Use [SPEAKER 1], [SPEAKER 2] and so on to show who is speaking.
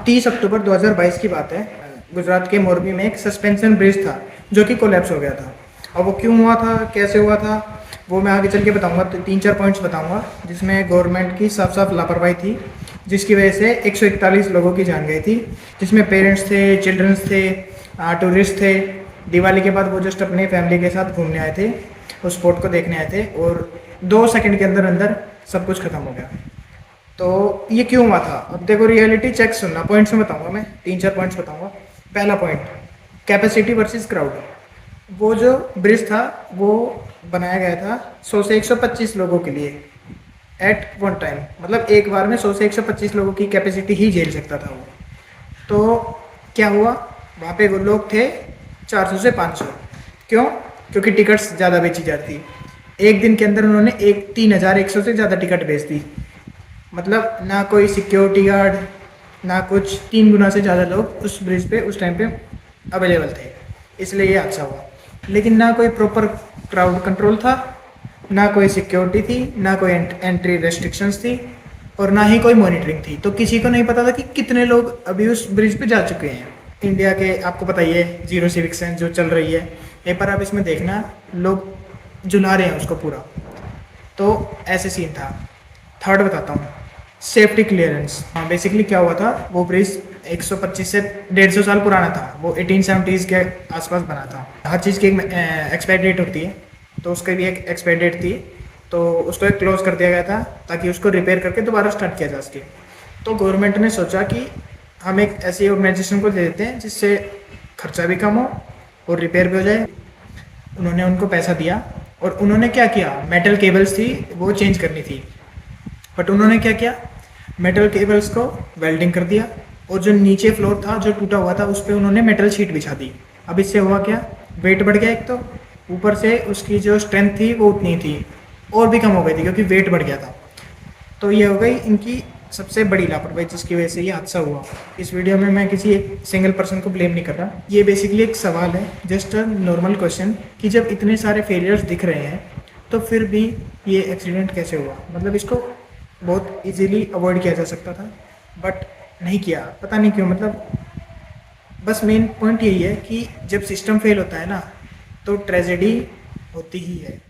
[SPEAKER 1] 30 अक्टूबर 2022 की बात है। गुजरात के मोरबी में एक सस्पेंशन ब्रिज था जो कि कोलैप्स हो गया था। और वो क्यों हुआ था, कैसे हुआ था, वो मैं आगे चल के बताऊंगा। तो 3-4 पॉइंट्स बताऊंगा जिसमें गवर्नमेंट की साफ साफ लापरवाही थी, जिसकी वजह से 141 लोगों की जान गई थी, जिसमें पेरेंट्स थे, चिल्ड्रंस थे, टूरिस्ट थे। दिवाली के बाद वो जस्ट अपने फैमिली के साथ घूमने आए थे, उस स्पॉट को देखने आए थे, और 2 सेकंड के अंदर अंदर सब कुछ खत्म हो गया। तो ये क्यों हुआ था, अब देखो रियलिटी चेक सुनना, पॉइंट्स में बताऊंगा मैं, 3-4 पॉइंट्स बताऊंगा। पहला पॉइंट, कैपेसिटी वर्सेस क्राउड। वो जो ब्रिज था वो बनाया गया था 100 से 125 लोगों के लिए एट वन टाइम, मतलब एक बार में 100 से 125 लोगों की कैपेसिटी ही झेल सकता था वो। तो क्या हुआ, वहाँ पे वो लोग थे 400 से 500। क्यों? क्योंकि टिकट्स ज़्यादा बेची जाती। एक दिन के अंदर उन्होंने 3100 से ज़्यादा टिकट बेच दी। मतलब ना कोई सिक्योरिटी गार्ड ना कुछ, 3 गुना से ज़्यादा लोग उस ब्रिज पे उस टाइम पे अवेलेबल थे, इसलिए ये हादसा हुआ। लेकिन ना कोई प्रॉपर क्राउड कंट्रोल था, ना कोई सिक्योरिटी थी, ना कोई एंट्री रेस्ट्रिक्शंस थी, और ना ही कोई मॉनिटरिंग थी। तो किसी को नहीं पता था कि कितने लोग अभी उस ब्रिज पे जा चुके हैं। इंडिया के आपको पता ही है, जीरो सिविक सेंस जो चल रही है, एक बार आप इसमें देखना, लोग जुला रहे हैं उसको पूरा। तो ऐसे सीन था। थर्ड बताता हूँ, सेफ्टी क्लियरेंस। हाँ, बेसिकली क्या हुआ था, वो ब्रिज 125 से 150 साल पुराना था। वो 1870s के आसपास बना था। हर चीज़ की एक एक्सपायरी डेट होती है, तो उसकी भी एक एक्सपायरी डेट थी, तो उसको एक क्लोज कर दिया गया था ताकि उसको रिपेयर करके दोबारा स्टार्ट किया जा सके। तो गवर्नमेंट ने सोचा कि हम एक ऐसी ऑर्गेनाइजेशन को दे देते हैं जिससे खर्चा भी कम हो और रिपेयर भी हो जाए। उन्होंने उनको पैसा दिया, और उन्होंने क्या किया, मेटल केबल्स थी वो चेंज करनी थी, बट उन्होंने क्या किया, मेटल केबल्स को वेल्डिंग कर दिया, और जो नीचे फ्लोर था जो टूटा हुआ था उस पर उन्होंने मेटल शीट बिछा दी। अब इससे हुआ क्या, वेट बढ़ गया एक, तो ऊपर से उसकी जो स्ट्रेंथ थी वो उतनी थी, और भी कम हो गई थी क्योंकि वेट बढ़ गया था। तो ये हो गई इनकी सबसे बड़ी लापरवाही, जिसकी वजह से ये हादसा हुआ। इस वीडियो में मैं किसी एक सिंगल पर्सन को ब्लेम नहीं कर रहा, ये बेसिकली एक सवाल है, जस्ट अ नॉर्मल क्वेश्चन, कि जब इतने सारे फेलियर्स दिख रहे हैं तो फिर भी ये एक्सीडेंट कैसे हुआ। मतलब इसको बहुत इजीली अवॉइड किया जा सकता था, बट नहीं किया, पता नहीं क्यों। मतलब बस मेन पॉइंट यही है कि जब सिस्टम फेल होता है ना, तो ट्रेजेडी होती ही है।